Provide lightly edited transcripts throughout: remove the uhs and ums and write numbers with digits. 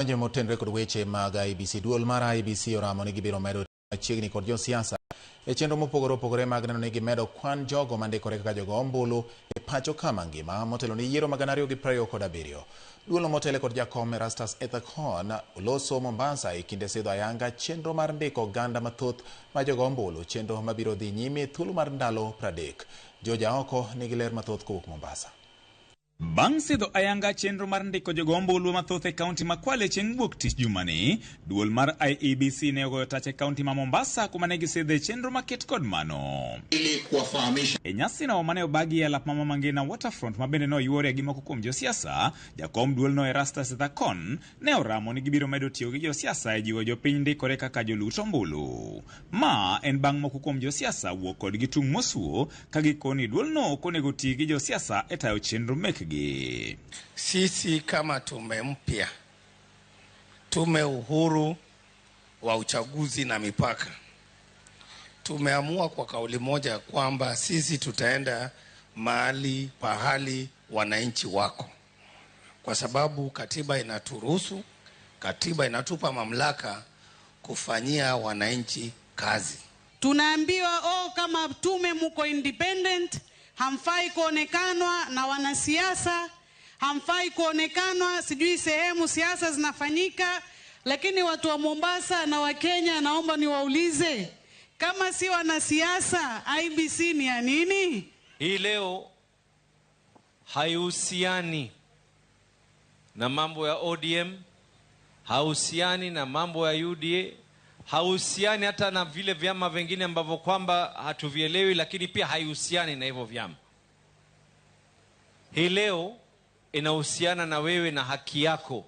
Motenre kod weche mag IEBC. Duol mar IEBC oramo ni gibiro medo machiegni kod josiasa e chenro mopogore opogore mag neno ni gimedo kwan jogo mandikore kaka jogo ombulu e pacho ka mangima motelo ni yiero mag 2027. Duol motele kod jakom Erastus Ethekon oloso Mombasa e kinde sidho ayanga chenro mar ndiko oganda mathoth ma jogo ombulu, chenro mabiro dhi nyime thuolo mar ndalo 30. Joja oko nigi ler mathoth kowuok Mombasa. Bang' sidho ayanga chenro mar ndiko jogo ombulu mathoth e kaunti ma Kwale chieng' wuok tich jumani, duol mar IEBC ne ogoyo tach e kaunti ma Mombasa kuma ne gisidhe chenro maket kod mano. E nyasino mane obagi e alap ma Mama Ngina Waterfront ma bende noyuore gi moko kuom josiasa, jakom duol no Erastus Ethekon ne oramo ni gibiro medo tiyo gi josiasa e jiwo jopiny ndikore kaka jolut ombulu. Ma en bang' moko kuom josiasa wuok kod gi tung' mosuo ka gikoni duol no ok onego ti gi josiasa e tayo chenro mekgi. Sisi kama tume mpya, tume uhuru wa uchaguzi na mipaka, tumeamua kwa kauli moja kwamba sisi tutaenda pahali wananchi wako, kwa sababu katiba inaturuhusu, katiba inatupa mamlaka kufanyia wananchi kazi. Tunaambiwa kama tume muko independent, hamfai kuonekanwa na wanasiasa, hamfai kuonekanwa sijui sehemu siasa zinafanyika. Lakini watu wa Mombasa na wa Kenya, naomba niwaulize, kama si wanasiasa, IEBC ni ya nini? Hii leo haihusiani na mambo ya ODM, hauhusiani na mambo ya UDA, hauhusiani hata na vile vyama vingine ambavyo kwamba hatuvielewi, lakini pia haihusiani na hivyo vyama. Hii leo inahusiana na wewe na haki yako.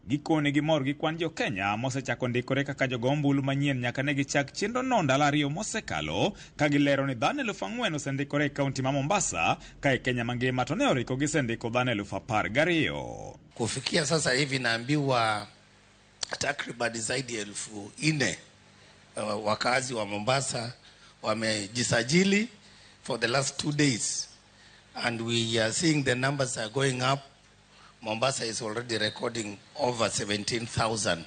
Gikone gimor gi kwan jo Kenya mosechako ndikore kaka jogo ombulu manyien nyaka ne gichak chenro no ndalo 2 mosekalo, ka gilero ni dhano 4,000 osendikore e kaunti ma Mombasa, ka e Kenya mangima to ne oriko gisendiko dhano 12,000. Kufikia sasa hivi naambiwa takriban zaidi ya 4,000 wakazi wa Mombasa wamejisajili for the last 2 days, and we are seeing the numbers are going up. Mombasa is already recording over 17,000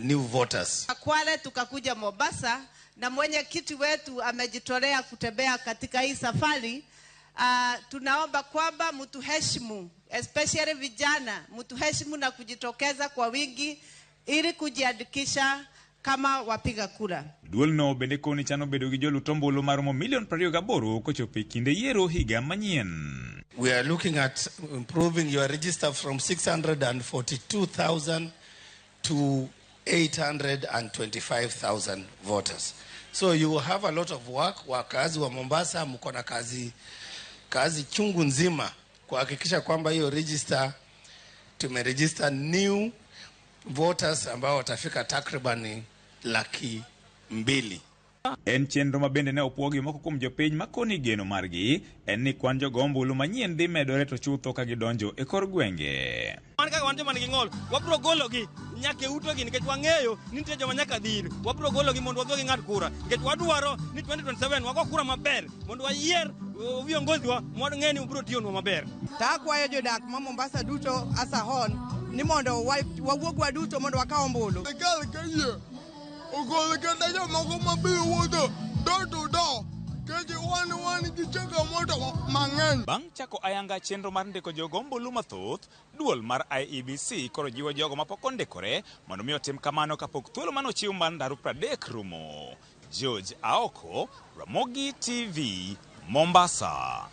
new voters. Kwale tukakuja Mombasa na mwenyekiti wetu amejitolea kutembea katika hii safari. Tunaomba kwamba mtuheshimu, especially vijana, mtuheshimu na kujitokeza kwa wingi ili kujiandikisha kama wapiga kura. Duol no bende koni chano bedo gi jolut ombulu maromo 28,000 kochopo kinde yiero higa manyien. We are looking at improving your register from 642,000 to 825,000 voters. So you have a lot of work. Wakazi wa Mombasa mko na kazi chungu nzima kuhakikisha kwamba hiyo register tumeregister new voters ambao watafika takriban 200,000. En chenro ma bende ne opwogi moko kuom jopiny makoni geno margi en ni kwan jogo ombulu manyien dhi medore to chutho ka gidonjo e kor gwenge. Wan kaka wan joma nigi ng'ol, wabiro gologi nyaka utogi nikech wang'eyo ni nitie joma nyaka dhir. Wabiro gologi mondo wadhi ng'ad kura nikech wadwaro ni 2027 wago kura maber mondo wayier viongozi wa ng'e ni ubiro tiyonwa maber. Takwayo jodak ma Mombasa duto asahon ni mondo wawuogwa duto mondo wakaw ombulu. Bang' chako ayanga chenro mar ndiko jogo ombulu mathoth, duol mar IEBC koro jiwo jogo mapok ondikore mondo mi otim kamano kapok thuolo manochiw mar ndalo 30 rumo. George Aoko, Ramogi TV, Mombasa.